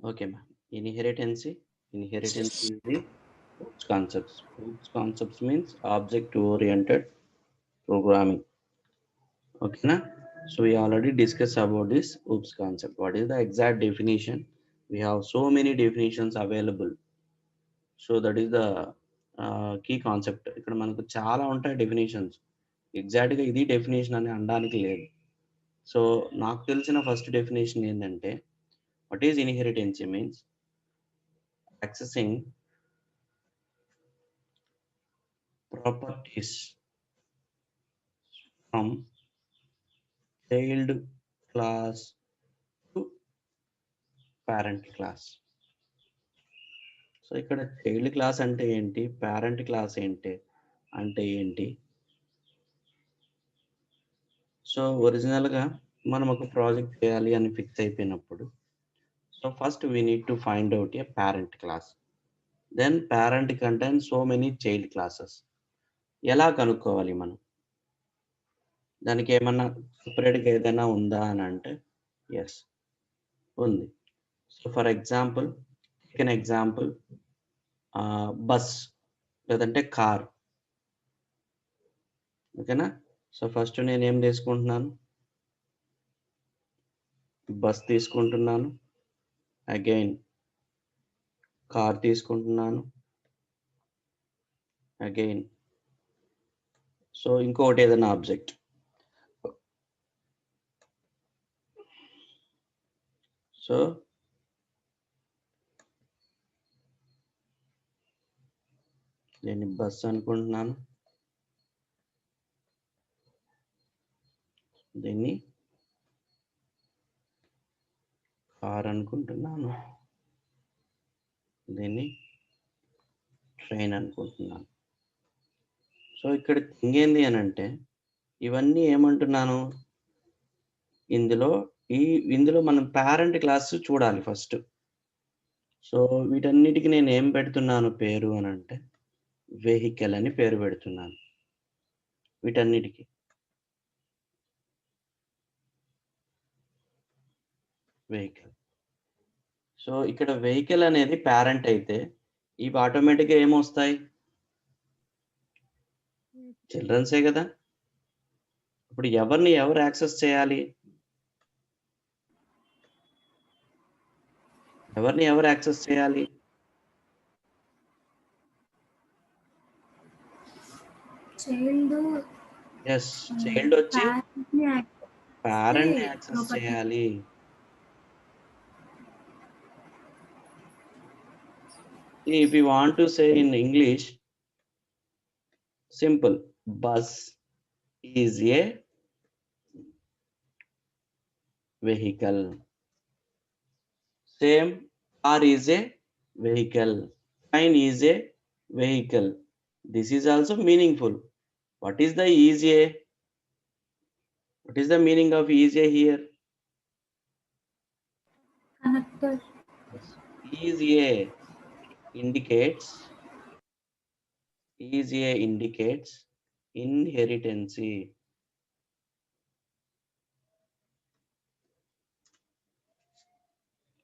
Okay, ma'am. Inheritance is the OOPS concepts. OOPS concepts means object-oriented programming. Okay, na? So we already discussed about this OOPS concept. What is the exact definition? We have so many definitions available. So that is the key concept. ఇక్కడ మనకు చాలా ఉంటాయి definitions. ఎగ్జాక్ట్గా ఇది definition అని అనడానికి లేదు. So నాకు తెలిసిన ఫస్ట్ డెఫినేషన్ ఏంటంటే, what is inheritance means accessing properties from child class to parent class. So ఇక్కడ చైల్డ్ క్లాస్ అంటే ఏంటి, పేరెంట్ క్లాస్ ఏంటి అంటే ఏంటి? సో ఒరిజినల్గా మనం ఒక ప్రాజెక్ట్ చేయాలి అని ఫిక్స్ అయిపోయినప్పుడు, so first we need to find out a parent class. Then parent contain so many child classes. ఎలా కనుక్కోవాలి మనం? దానికి ఏమన్నా సపరేట్గా ఏదైనా ఉందా అని అంటే ఎస్ ఉంది. So for example, take an example, bus లేదంటే కార్. ఓకేనా? సో ఫస్ట్ నేను ఏం తీసుకుంటున్నాను, బస్ తీసుకుంటున్నాను, అగైన్ కార్ తీసుకుంటున్నాను, అగైన్ సో ఇంకొకటి ఏదైనా ఆబ్జెక్ట్. సో నేను బస్ అనుకుంటున్నాను, దీన్ని కార్ అనుకుంటున్నాను, దీన్ని ట్రైన్ అనుకుంటున్నాను. సో ఇక్కడ థింగ్ ఏంది అని అంటే, ఇవన్నీ ఏమంటున్నాను, ఇందులో మనం పేరెంట్ క్లాస్ చూడాలి ఫస్ట్. సో వీటన్నిటికి నేను ఏం పెడుతున్నాను పేరు అని అంటే, వెహికల్ అని పేరు పెడుతున్నాను వీటన్నిటికి. వెహికల్. సో ఇక్కడ వెహికల్ అనేది పేరెంట్ అయితే, ఇవి ఆటోమేటిక్గా ఏమొస్తాయి, చిల్డ్రన్సే కదా. ఇప్పుడు ఎవరు యాక్సెస్ చేయాలి, ఎవరు యాక్సెస్ చేయాలి? ఎస్, చైల్డ్ వచ్చి పేరెంట్ యాక్సెస్ చేయాలి. If you want to say in English, simple, bus is a vehicle. Same, car is a vehicle, train is a vehicle. This is also meaningful. What is the EJ? What is the meaning of EJ here? Connector. EJ indicates inheritance.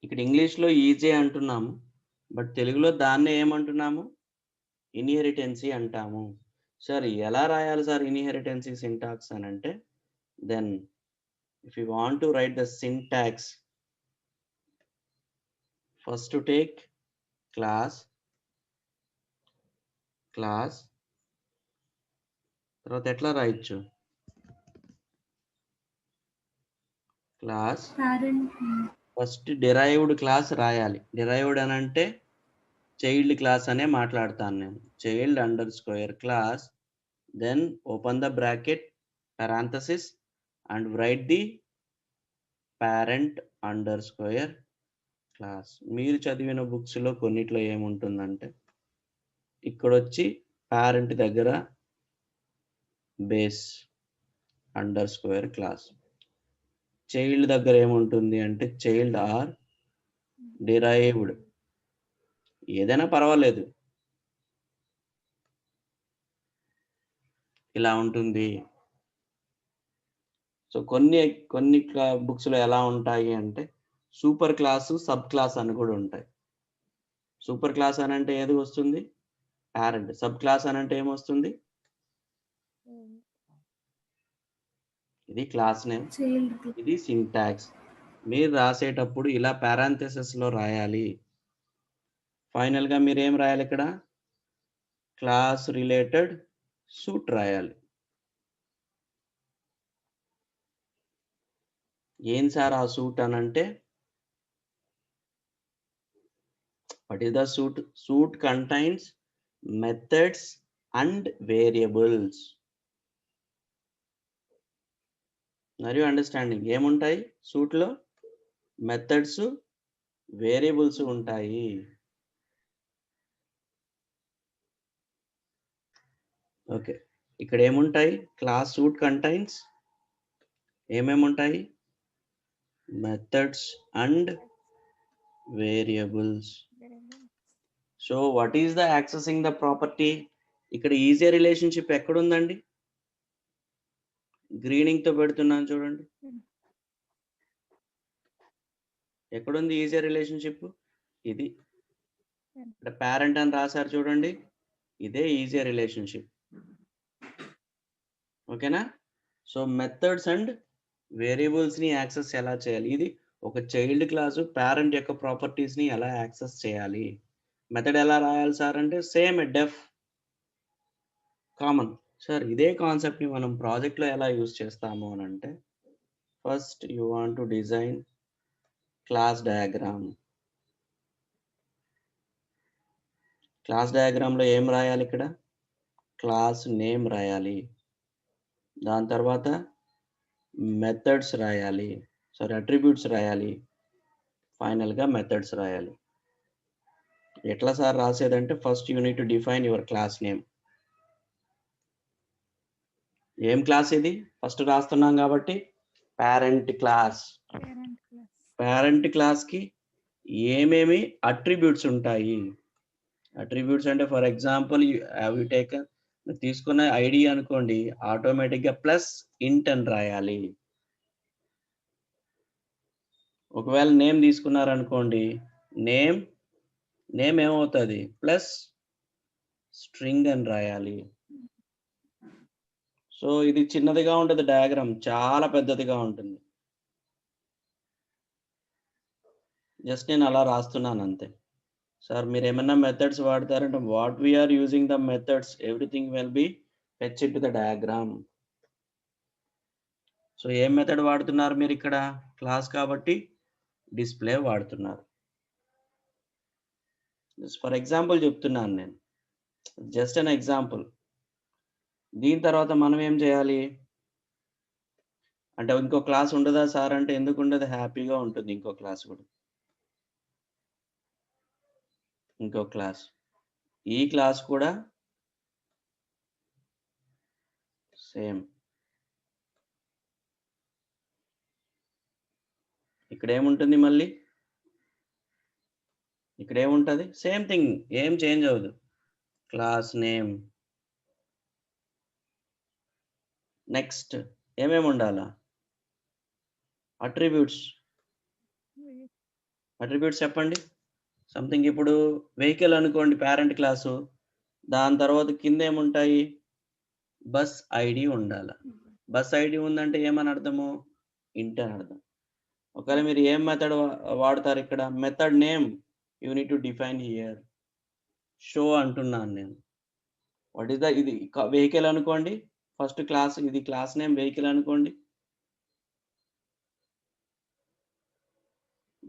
ఇక్కడ ఇంగ్లీష్లో EJ అంటున్నాము, but తెలుగులో దాన్నే ఏమంటున్నాము, ఇన్హెరిటెన్సీ అంటాము. Sir ఎలా రాయాలి sir ఇన్హెరిటెన్సీ syntax అని అంటే, then if you want to write the syntax, first to take class, తర్వాత ఎట్లా రాయొచ్చు, క్లాస్ ఫస్ట్ డిరైవ్డ్ క్లాస్ రాయాలి. డిరైవ్డ్ అని అంటే చైల్డ్ క్లాస్ అనే మాట్లాడతాను నేను. Child under square class, then open the bracket, parenthesis and write the parent under square class. మీరు చదివిన బుక్స్లో కొన్నిట్లో ఏముంటుందంటే, ఇక్కడ వచ్చి పేరెంట్ దగ్గర base under square class, child దగ్గర ఏముంటుంది అంటే చైల్డ్ ఆర్ డిరైవ్డ్, ఏదైనా పర్వాలేదు, ఇలా ఉంటుంది. సో కొన్ని బుక్స్లో ఎలా ఉంటాయి అంటే, సూపర్ క్లాసు, సబ్ క్లాస్ అని కూడా ఉంటాయి. సూపర్ క్లాస్ అని అంటే ఏది వస్తుంది? పేరెంట్. సబ్ క్లాస్ అని అంటే ఏమొస్తుంది? ఇది క్లాస్ నేమ్, ఇది సింటాక్స్. మీరు రాసేటప్పుడు ఇలా పారాంథసిస్లో రాయాలి. ఫైనల్గా మీరు ఏం రాయాలి ఇక్కడ? క్లాస్ రిలేటెడ్ సూట్ రాయాలి. ఏం సార్ ఆ సూట్ అని అంటే, what is the suit? Suit contains methods and variables. Are you understanding? ఏముంటాయి సూట్ లో? మెథడ్స్, వేరియబుల్స్ ఉంటాయి. ఓకే, ఇక్కడ ఏముంటాయి? క్లాస్ సూట్ కంటైన్స్ ఏమేమి ఉంటాయి? Methods and variables. So what is the accessing the property? ఇక్కడ ఈజీ రిలేషన్షిప్ ఎక్కడుందండి? Greening తో పెడుతున్నాను చూడండి. ఎక్కడుంది ఈజీ రిలేషన్షిప్? ఇది. ఇక్కడ పేరెంట్ అని రాశారు చూడండి, ఇదే ఈజీ రిలేషన్షిప్. ఓకేనా? సో మెథడ్స్ అండ్ వేరియబుల్స్ ని యాక్సెస్ ఎలా చేయాలి? ఇది ఒక చైల్డ్ క్లాసు పేరెంట్ యొక్క ప్రాపర్టీస్ ని ఎలా యాక్సెస్ చేయాలి? మెథడ్ ఎలా రాయాలి సార్ అంటే సేమ్ డెఫ్ కామన్. సార్ ఇదే కాన్సెప్ట్ ని మనం ప్రాజెక్ట్ లో ఎలా యూజ్ చేస్తాము అని అంటే, first you want to design class diagram. Class diagram లో ఏం రాయాలి? ఇక్కడ క్లాస్ నేమ్ రాయాలి, దాని తర్వాత మెథడ్స్ రాయాలి, సారీ అట్రిబ్యూట్స్ రాయాలి, ఫైనల్ గా మెథడ్స్ రాయాలి. ఎట్లా సార్ రాసేదంటే, first you need to define your class name. ఏం క్లాస్ ఇది? ఫస్ట్ రాస్తున్నాం కాబట్టి పేరెంట్ క్లాస్. పేరెంట్ క్లాస్ కి ఏమేమి అట్రిబ్యూట్స్ ఉంటాయి? అట్రిబ్యూట్స్ అంటే ఫర్ ఎగ్జాంపుల్ యూ టేక్ తీసుకున్న ఐడి అనుకోండి, ఆటోమేటిక్ గా ప్లస్ ఇంట్ అని రాయాలి. ఒకవేళ నేమ్ తీసుకున్నారనుకోండి, నేమ్ ఏమవుతుంది? ప్లస్ స్ట్రింగ్ అని రాయాలి. సో ఇది చిన్నదిగా ఉంటుంది డయాగ్రామ్, చాలా పెద్దదిగా ఉంటుంది. జస్ట్ నేను అలా రాస్తున్నాను అంతే. సార్ మీరు ఏమైనా మెథడ్స్ వాడతారంటే, what we are using the methods, everything will be fetch it the diagram. So ఏం మెథడ్ వాడుతున్నారు మీరు ఇక్కడ? క్లాస్ కాబట్టి డిస్ప్లే వాడుతున్నారు. ఫర్ ఎగ్జాంపుల్ చెప్తున్నాను నేను, జస్ట్ అన్ ఎగ్జాంపుల్. దీని తర్వాత మనం ఏం చేయాలి అంటే, ఇంకో క్లాస్ ఉండదా సార్ అంటే ఎందుకు ఉండదు? హ్యాపీగా ఉంటుంది ఇంకో క్లాస్ కూడా. ఇంకో క్లాస్, ఈ క్లాస్ కూడా సేమ్. ఇక్కడ ఏముంటుంది మళ్ళీ? ఇక్కడ ఏముంటుంది? సేమ్ థింగ్, ఏం చేంజ్ అవ్వదు. Class name. నెక్స్ట్ ఏమేమి ఉండాలా? అట్రిబ్యూట్స్. అట్రిబ్యూట్స్ చెప్పండి. సంథింగ్ ఇప్పుడు వెహికల్ అనుకోండి పేరెంట్ క్లాసు, దాని తర్వాత కింద ఏముంటాయి? బస్ ఐడి ఉండాలి. బస్ ఐడి ఉందంటే ఏమని అర్థము? ఇంట్ అని అర్థం. ఒకవేళ మీరు ఏం మెథడ్ వాడతారు ఇక్కడ? Method name you need to define here. Show అంటున్నాను నేను. వాట్ ఈస్ ద, ఇది వెహికల్ అనుకోండి, ఫస్ట్ క్లాస్, ఇది క్లాస్ నేమ్ వెహికల్ అనుకోండి.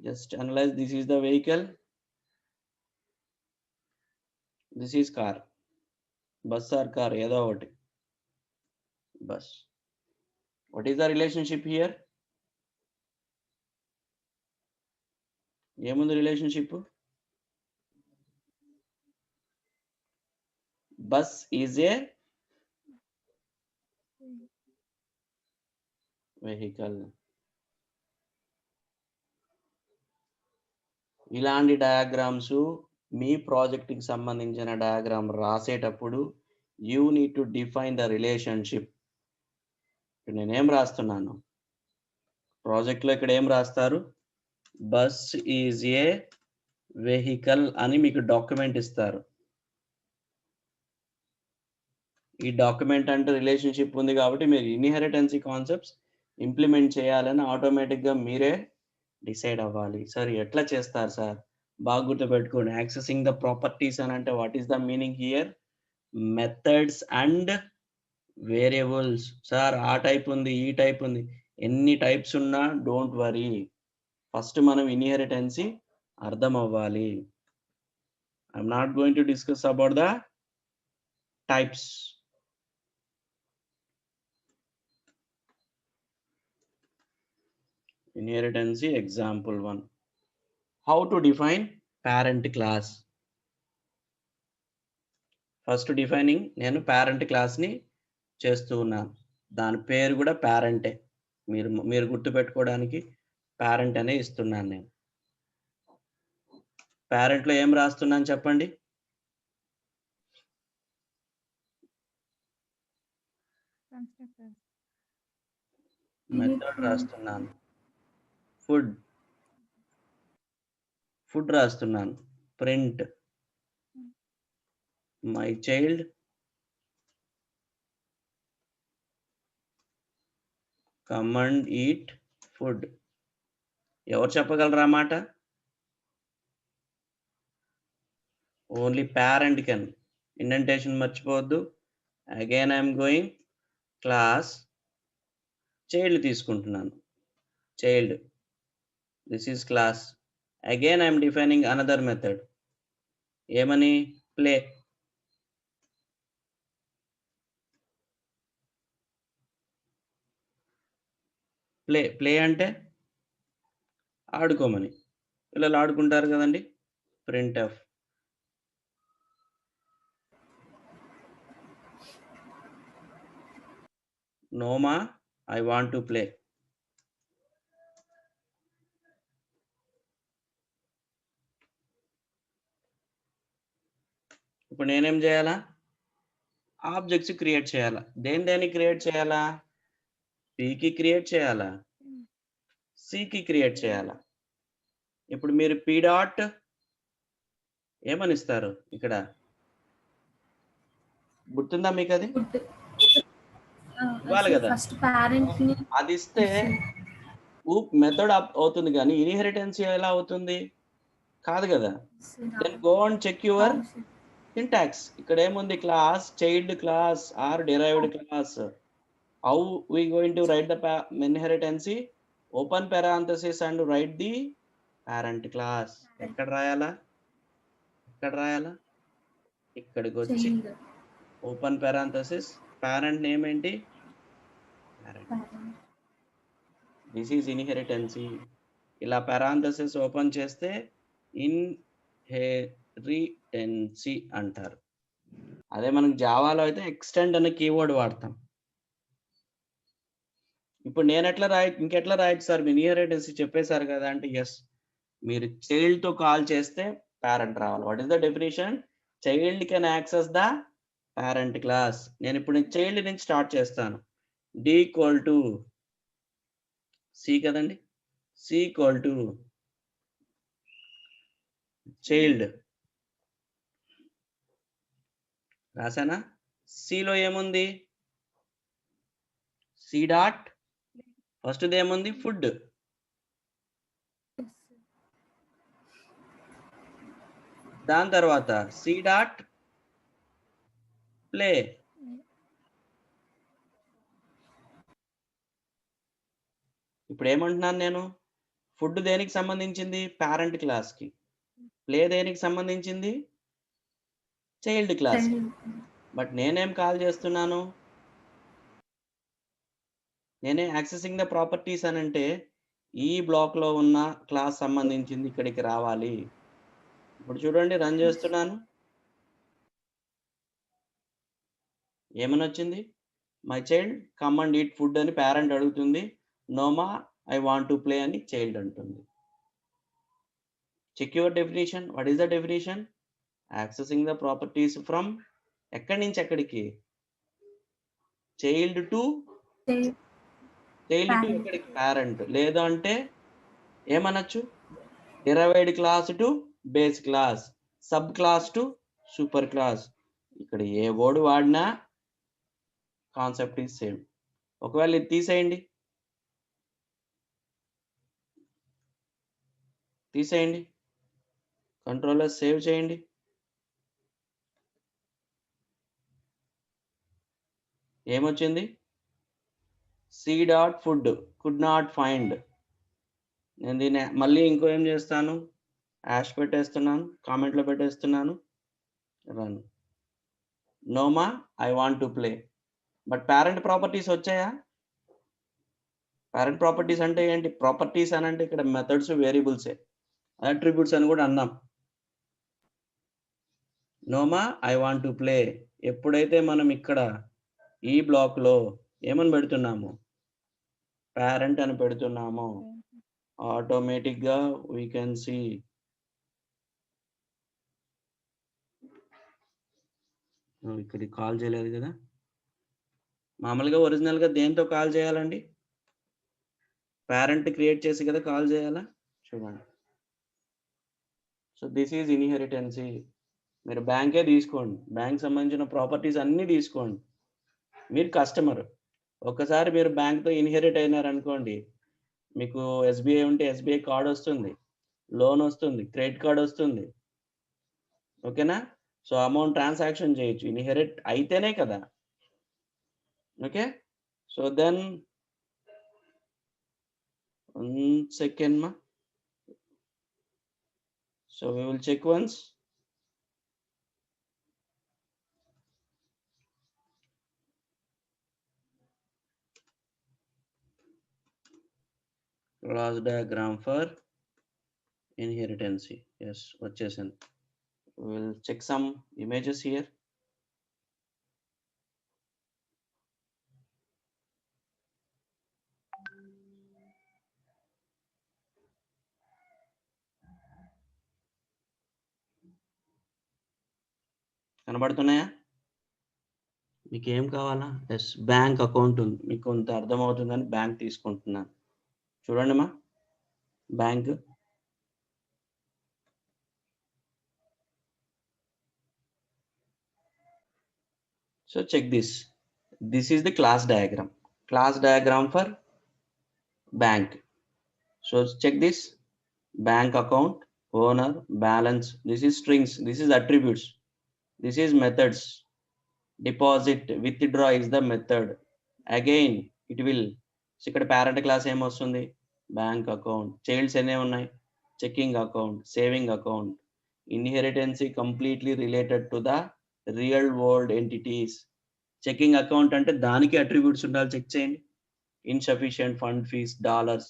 Just analyse, this is the vehicle, this is car. Bus or car ఏదో ఒకటి, bus. What is the relationship here? ఏముంది relationship? Bus is a vehicle. ఇలాంటి diagrams మీ ప్రాజెక్ట్కి సంబంధించిన డయాగ్రామ్ రాసేటప్పుడు you need to define the relationship. నేనేం రాస్తున్నాను ప్రాజెక్ట్లో? ఇక్కడ ఏం రాస్తారు? బస్ ఈజ్ ఏ వెహికల్ అని మీకు డాక్యుమెంట్ ఇస్తారు. ఈ డాక్యుమెంట్ అంటే రిలేషన్షిప్ ఉంది కాబట్టి మీరు ఇన్హెరిటెన్సీ కాన్సెప్ట్స్ ఇంప్లిమెంట్ చేయాలని ఆటోమేటిక్గా మీరే డిసైడ్ అవ్వాలి. సార్ ఎట్లా చేస్తారు సార్? బాగా గుర్తుపెట్టుకోండి. యాక్సెసింగ్ ద ప్రాపర్టీస్ అని అంటే what is the meaning here? Methods and variables. Sir ఆ టైప్ ఉంది, ఈ టైప్ ఉంది, ఎన్ని టైప్స్ ఉన్నా డోంట్ వరీ. ఫస్ట్ మనం ఇన్హెరిటెన్సీ అర్థం అవ్వాలి. I'm not going to discuss about the types. Inheritance example 1. How to define parent class? First defining నేను పేరెంట్ క్లాస్ని చేస్తూ ఉన్నాను. దాని పేరు కూడా పేరెంటే. మీరు గుర్తుపెట్టుకోవడానికి పేరెంట్ అనే ఇస్తున్నాను నేను. పేరెంట్లో ఏం రాస్తున్నాను చెప్పండి? మెథడ్ రాస్తున్నాను. ఫుడ్ రాస్తున్నాను. Print my child come and eat food. ఎవరు చెప్పగలరా మాట? Only parent can. ఇండెంటేషన్ మర్చిపోవద్దు. Again I'm going class child తీసుకుంటున్నాను. Child, this is class. Again I'm defining another method. ఏమని? ప్లే. ప్లే అంటే ఆడుకోమని. పిల్లలు ఆడుకుంటారు కదండి. Print F. నోమా ఐ వాంట్ టు ప్లే. ఇప్పుడు నేనేం చేయాలా? ఆబ్జెక్ట్స్ క్రియేట్ చేయాలా. దేని క్రియేట్ చేయాలా? పీకి క్రియేట్ చేయాలా, సికి క్రియేట్ చేయాలా. ఇప్పుడు మీరు పీ డాట్ ఏమని ఇస్తారు ఇక్కడ? గుర్తుందా మీకు? అది ఇవ్వాలి కదా. అది ఇస్తే మెథడ్ అవుతుంది కానీ ఇన్హెరిటెన్సీ ఎలా అవుతుంది? కాదు కదా. Then go and check your syntax. ఇక్కడ ఏముంది? Class, child class or derived class. How we going to write the inheritance? Open parenthesis and write the parent class. ఎక్కడ రాయాలా? ఇక్కడికి వచ్చి ఓపెన్ parenthesis, parent నేమ్ ఏంటి? This is inheritance. ఇలా parenthesis open చేస్తే ఇన్హెరిటెన్సీ అంటారు. అదే మనకు జావాలో అయితే ఎక్స్టెండ్ అనే కీవర్డ్ వాడతాం. ఇప్పుడు నేను ఇంకెట్లా రాయొచ్చు సార్? మీ ఇన్హెరిటెన్సీ చెప్పేశారు కదా అంటే ఎస్. మీరు చైల్డ్ తో కాల్ చేస్తే పేరెంట్ రావాలి. What is the definition? Child can access the parent class. నేను ఇప్పుడు చైల్డ్ నుంచి స్టార్ట్ చేస్తాను. డి ఈక్వల్ టు సి కదండి. సి ఈక్వల్ టు చైల్డ్ రాసానా? సిలో ఏముంది? సి డాట్ ఫస్ట్ ఏముంది? ఫుడ్. దాని తర్వాత సి డాట్ ప్లే. ఇప్పుడు ఏమంటున్నాను నేను? ఫుడ్ దేనికి సంబంధించింది? పేరెంట్ క్లాస్ కి. ప్లే దేనికి సంబంధించింది? Child class. బట్ నేనేం కాల్ చేస్తున్నాను? నేనే యాక్సెసింగ్ ద ప్రాపర్టీస్ అని అంటే ఈ బ్లాక్ లో ఉన్న క్లాస్ సంబంధించింది ఇక్కడికి రావాలి. ఇప్పుడు చూడండి, రన్ చేస్తున్నాను. ఏమని వచ్చింది? My child come and eat food అని పేరెంట్ అడుగుతుంది. నోమా ఐ వాంట్ టు ప్లే అని చైల్డ్ అంటుంది. Check your definition. What is the definition? Accessing the properties from ఎక్కడి నుంచి ఎక్కడికి? చైల్డ్ టు ఎక్కడికి? పేరెంట్. లేదు అంటే ఏమనొచ్చు? derived class to base class, sub class to super class. ఇక్కడ ఏ వర్డ్ వాడినా కాన్సెప్ట్ ఈజ్ సేమ్. ఒకవేళ ఇది తీసేయండి, కంట్రోలర్ సేవ్ చేయండి. ఏమొచ్చింది? c.food could not find. నేను దీన్ని మళ్ళీ ఇంకో ఏం చేస్తాను, యాష్ పెట్టేస్తున్నాను, కామెంట్లో పెట్టేస్తున్నాను, రన్. నోమా I want to play. But parent properties వచ్చాయా? పేరెంట్ ప్రాపర్టీస్ అంటే ఏంటి? ప్రాపర్టీస్ అని అంటే ఇక్కడ మెథడ్స్ వేరియబుల్సే, అట్రిబ్యూట్స్ అని కూడా అన్నాం. నోమా ఐ వాంట్ టు ప్లే. ఎప్పుడైతే మనం ఇక్కడ ఈ బ్లాక్లో ఏమని పెడుతున్నాము, పేరెంట్ అని పెడుతున్నాము, ఆటోమేటిక్గా వీ కెన్ సీ ఇక్కడ కాల్ చేయలేదు కదా. మామూలుగా ఒరిజినల్గా దేంతో కాల్ చేయాలండి? పేరెంట్ క్రియేట్ చేసి కదా కాల్ చేయాలా. చూడండి, సో దిస్ ఈజ్ ఇన్హెరిటెన్సీ. మీరు బ్యాంకే తీసుకోండి, బ్యాంక్ సంబంధించిన ప్రాపర్టీస్ అన్నీ తీసుకోండి. మీరు కస్టమర్, ఒక్కసారి మీరు బ్యాంక్తో ఇన్హెరిట్ అయినారనుకోండి, మీకు ఎస్బీఐ ఉంటే ఎస్బీఐ కార్డ్ వస్తుంది, లోన్ వస్తుంది, క్రెడిట్ కార్డ్ వస్తుంది. ఓకేనా? సో అమౌంట్ ట్రాన్సాక్షన్ చేయొచ్చు, ఇన్హెరిట్ అయితేనే కదా. Okay, so then 1 second ma. So we will check once. Class diagram for inheritance. Yes, వచ్చేసింది. We will check some images here. కనబడుతున్నాయా? మీకు ఏం కావాలా? ఎస్, బ్యాంక్ అకౌంట్ ఉంది, మీకు కొంత అర్థమవుతుందని బ్యాంక్ తీసుకుంటున్నాను. చూడండి మా, bank. So check this. This is the class diagram for bank. So check this. Bank account, owner, balance. This is strings. This is attributes. This is methods. Deposit, withdraw is the method. Again, it will. ఇక్కడ parent class ఏం వస్తుంది? Bank account. Childs ఎన్ని ఉన్నాయి? Checking account, saving account. Inheritance completely related to the real world entities. Checking account అంటే దానికి attributes ఉండాలి, check చేయండి. Insufficient fund fees, dollars,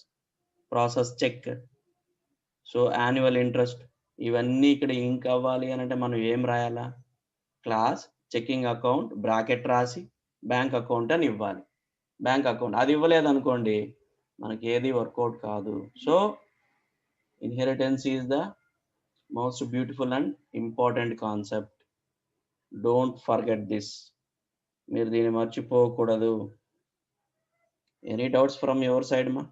process check. So annual interest, ఇవన్నీ ఇక్కడ ఇంక్ అవ్వాలి అని అంటే మనం ఏం రాయాలా? క్లాస్ చెకింగ్ అకౌంట్ బ్రాకెట్ రాసి బ్యాంక్ అకౌంట్ అని ఇవ్వాలి. బ్యాంక్ అకౌంట్ అది ఇవ్వలేదు అనుకోండి, మనకి ఏది వర్కౌట్ కాదు. So inheritance is the most beautiful and important concept. Don't forget this. మీరు దీన్ని మర్చిపోకూడదు. Any doubts from your side మా?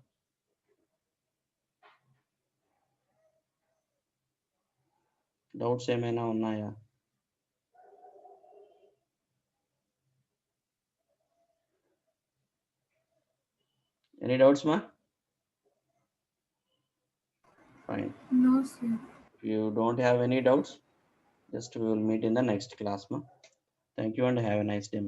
డౌట్స్ ఏమైనా ఉన్నాయా? Any doubts, ma? Fine. No, sir. If you don't have any doubts, just we will meet in the next class, ma. Thank you and have a nice day.